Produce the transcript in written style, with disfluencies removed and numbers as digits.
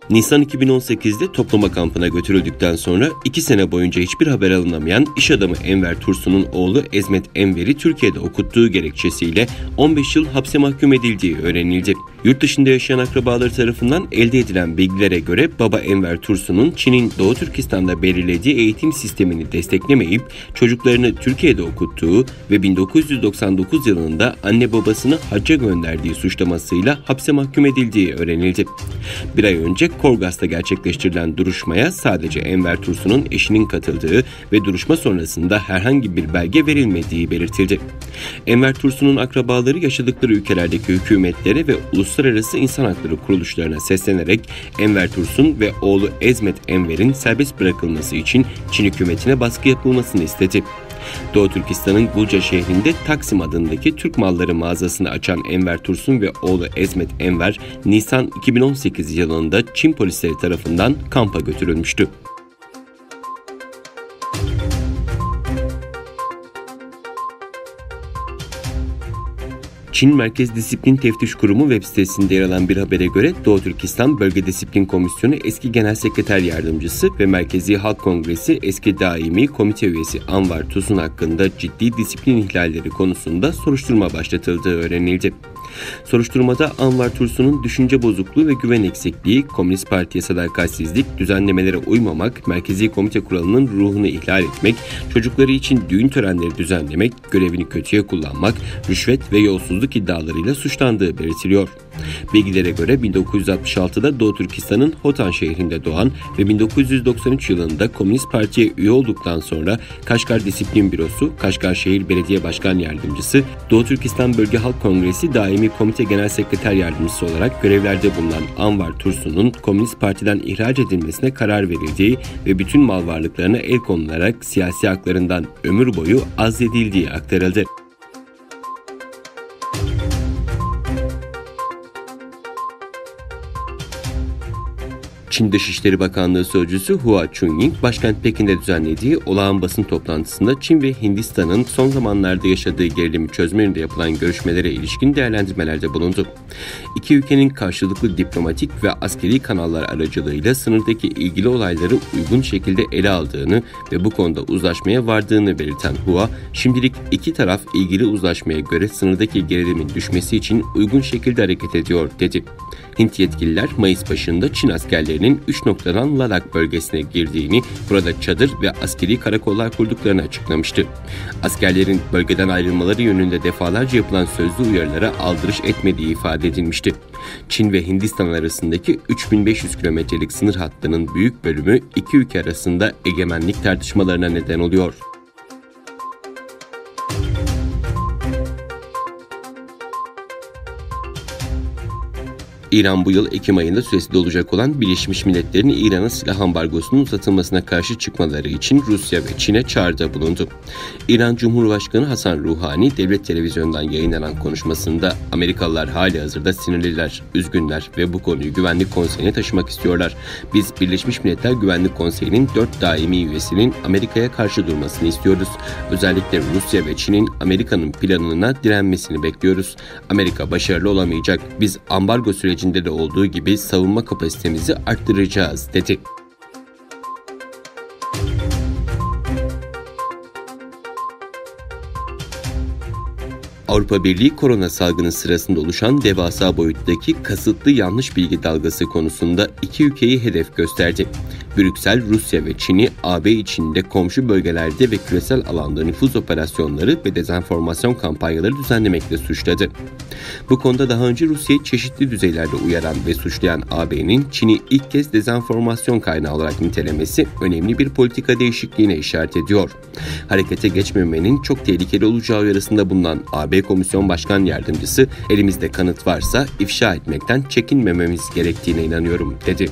Nisan 2018'de toplama kampına götürüldükten sonra 2 sene boyunca hiçbir haber alınamayan iş adamı Enver Tursun'un oğlu Ezmet Enver'i Türkiye'de okuttuğu gerekçesiyle 15 yıl hapse mahkum edildiği öğrenildi. Yurt dışında yaşayan akrabaları tarafından elde edilen bilgilere göre baba Enver Tursun'un Çin'in Doğu Türkistan'da belirlediği eğitim sistemini desteklemeyip çocuklarını Türkiye'de okuttuğu ve 1999 yılında anne babasını hacca gönderdiği suçlamasıyla hapse mahkum edildiği öğrenildi. Bir ay önce Korgas'ta gerçekleştirilen duruşmaya sadece Enver Tursun'un eşinin katıldığı ve duruşma sonrasında herhangi bir belge verilmediği belirtildi. Enver Tursun'un akrabaları yaşadıkları ülkelerdeki hükümetlere ve uluslararası insan hakları kuruluşlarına seslenerek Enver Tursun ve oğlu Ezmet Enver'in serbest bırakılması için Çin hükümetine baskı yapılmasını istedi. Doğu Türkistan'ın Gulca şehrinde Taksim adındaki Türk malları mağazasını açan Enver Tursun ve oğlu Ezmet Enver, Nisan 2018 yılında Çin polisleri tarafından kampa götürülmüştü. Çin Merkez Disiplin Teftiş Kurumu web sitesinde yer alan bir habere göre Doğu Türkistan Bölge Disiplin Komisyonu eski Genel Sekreter Yardımcısı ve Merkezi Halk Kongresi eski daimi komite üyesi Anvar Tursun hakkında ciddi disiplin ihlalleri konusunda soruşturma başlatıldığı öğrenildi. Soruşturmada Anvar Tursun'un düşünce bozukluğu ve güven eksikliği, Komünist Parti'ye sadakatsizlik, düzenlemelere uymamak, Merkezi Komite kuralının ruhunu ihlal etmek, çocukları için düğün törenleri düzenlemek, görevini kötüye kullanmak, rüşvet ve yolsuzluk iddialarıyla suçlandığı belirtiliyor. Bilgilere göre 1966'da Doğu Türkistan'ın Hotan şehrinde doğan ve 1993 yılında Komünist Parti'ye üye olduktan sonra Kaşgar Disiplin Bürosu, Kaşgar Şehir Belediye Başkan Yardımcısı, Doğu Türkistan Bölge Halk Kongresi Daimi Komite Genel Sekreter Yardımcısı olarak görevlerde bulunan Anvar Tursun'un Komünist Parti'den ihraç edilmesine karar verildiği ve bütün mal varlıklarına el konularak siyasi haklarından ömür boyu azledildiği aktarıldı. Çin Dışişleri Bakanlığı Sözcüsü Hua Chunying, başkent Pekin'de düzenlediği olağan basın toplantısında Çin ve Hindistan'ın son zamanlarda yaşadığı gerilimi çözme yönünde yapılan görüşmelere ilişkin değerlendirmelerde bulundu. İki ülkenin karşılıklı diplomatik ve askeri kanallar aracılığıyla sınırdaki ilgili olayları uygun şekilde ele aldığını ve bu konuda uzlaşmaya vardığını belirten Hua, şimdilik iki taraf ilgili uzlaşmaya göre sınırdaki gerilimin düşmesi için uygun şekilde hareket ediyor, dedi. Hint yetkililer Mayıs başında Çin askerlerinin 3 noktadan Ladakh bölgesine girdiğini, burada çadır ve askeri karakollar kurduklarını açıklamıştı. Askerlerin bölgeden ayrılmaları yönünde defalarca yapılan sözlü uyarılara aldırış etmediği ifade edilmişti. Çin ve Hindistan arasındaki 3500 kilometrelik sınır hattının büyük bölümü iki ülke arasında egemenlik tartışmalarına neden oluyor. İran bu yıl Ekim ayında süresi dolacak olan Birleşmiş Milletler'in İran'a silah ambargosunun uzatılmasına karşı çıkmaları için Rusya ve Çin'e çağrıda bulundu. İran Cumhurbaşkanı Hasan Ruhani, devlet televizyonundan yayınlanan konuşmasında Amerikalılar halihazırda sinirliler, üzgünler ve bu konuyu Güvenlik Konseyi'ne taşımak istiyorlar. Biz Birleşmiş Milletler Güvenlik Konseyi'nin 4 daimi üyesinin Amerika'ya karşı durmasını istiyoruz. Özellikle Rusya ve Çin'in Amerika'nın planına direnmesini bekliyoruz. Amerika başarılı olamayacak. Biz ambargo sürecinde de olduğu gibi savunma kapasitemizi arttıracağız, dedi. Avrupa Birliği korona salgını sırasında oluşan devasa boyuttaki kasıtlı yanlış bilgi dalgası konusunda iki ülkeyi hedef gösterdi. Brüksel, Rusya ve Çin'i AB içinde komşu bölgelerde ve küresel alanda nüfuz operasyonları ve dezenformasyon kampanyaları düzenlemekle suçladı. Bu konuda daha önce Rusya'yı çeşitli düzeylerde uyaran ve suçlayan AB'nin Çin'i ilk kez dezenformasyon kaynağı olarak nitelemesi önemli bir politika değişikliğine işaret ediyor. Harekete geçmemenin çok tehlikeli olacağı uyarısında bulunan AB Komisyon Başkan Yardımcısı, elimizde kanıt varsa ifşa etmekten çekinmememiz gerektiğine inanıyorum, dedi.